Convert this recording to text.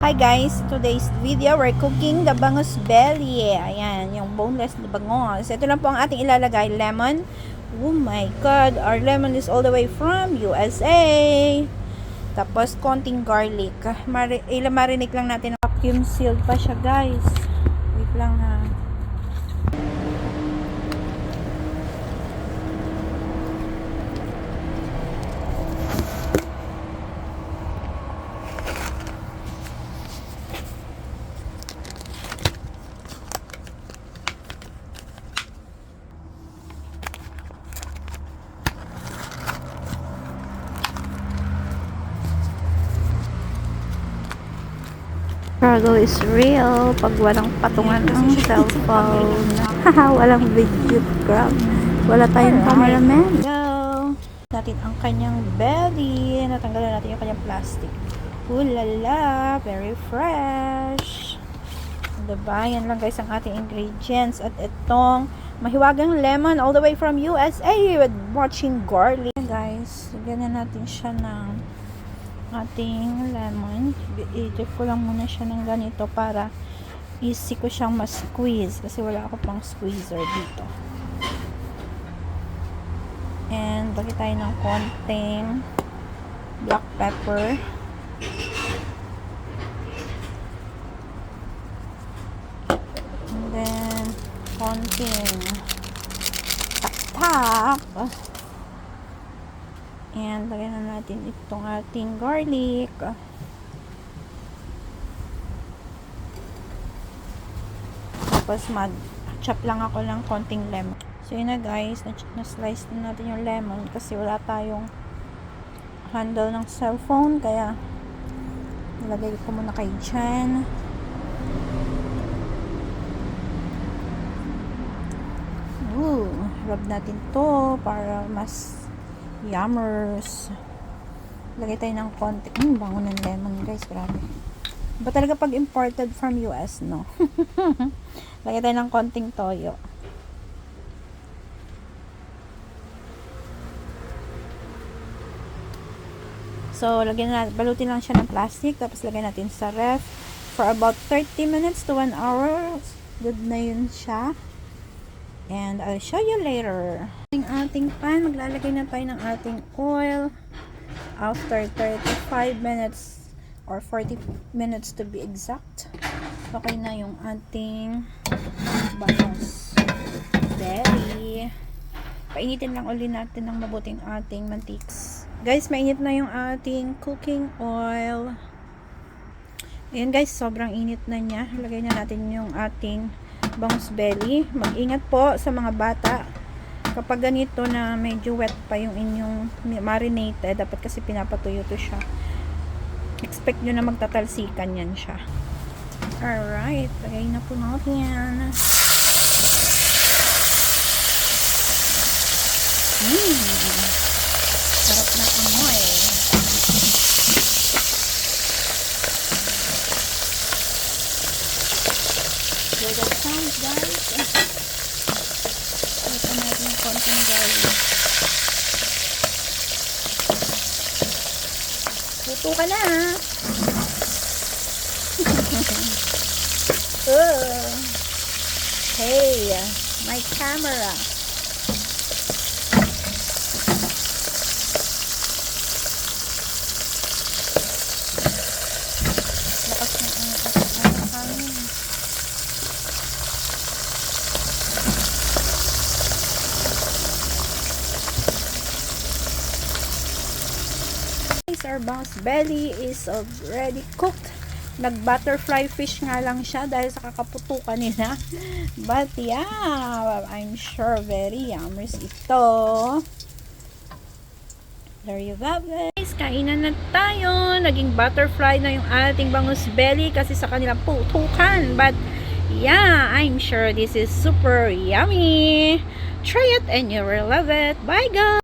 Hi guys, today's video we're cooking the bangus belly. Ayan, yung boneless na bangus. Ito lang po ang ating ilalagay, lemon. Oh my god, our lemon is all the way from USA. Tapos konting garlic. Marinig lang natin. Vacuum sealed pa siya guys. Wait lang ha. Struggle is real pag walang patungan ng cellphone. Haha, walang video grab. Wala tayong cameraman. Go! Natin ang kanyang belly. Natanggalan natin yung kanyang plastic. Ulala! Very fresh! Diba? Yan lang guys ang ating ingredients. At itong mahiwagang lemon all the way from USA with watching garlic. Guys, ganyan natin siya ng ating lemon. I-dip ko lang muna siya ng ganito para easy ko siyang ma-squeeze kasi wala ako pang squeezer dito. And lagyan tayo ng konting black pepper. And then konting tak-tak. And lagyan na natin itong ating garlic. Tapos mag-chop lang ako ng konting lemon. So yun na guys, na-slice na natin yung lemon kasi wala tayong handle ng cellphone. Kaya nilagay ko muna kay Jan. Rub natin to para mas yummers. Lagay tayo ng konti. Bango ng lemon guys, grabe. Ba talaga pag imported from US, no? Lagay tayo ng konting toyo. So, lagyan na, balutin lang siya ng plastic, tapos lagyan natin sa ref for about 30 minutes to 1 hour. Good na yun siya. And I'll show you later. Ang ating pan, maglalagay na tayo ng ating oil. After 35 minutes or 40 minutes to be exact, okay na yung ating bangus belly. Painitin lang ulit natin ng mabuting ating mantiks. Guys, mainit na yung ating cooking oil. Ayan guys, sobrang init na niya. Lagay na natin yung ating bangus belly. Mag-ingat po sa mga bata kapag ganito na medyo wet pa yung inyong marinated. Dapat kasi pinapatuyo to siya. Expect nyo na magtatalsikan yan siya. Alright, lagay na po natin yan. Sarap na amoy. Hear that sound guys? Ito natin yung konting garlic. Puto ka na ha. Hey, my camera. Lakas na ang hangin. Our bangus belly is already cooked. Nag-butterfly fish nga lang siya dahil sa kakaputukan nila. But yeah, I'm sure very yummy ito. There you have it. Guys, kainan na tayo. Naging butterfly na yung ating bangus belly kasi sa kanilang putukan. But yeah, I'm sure this is super yummy. Try it and you will love it. Bye guys!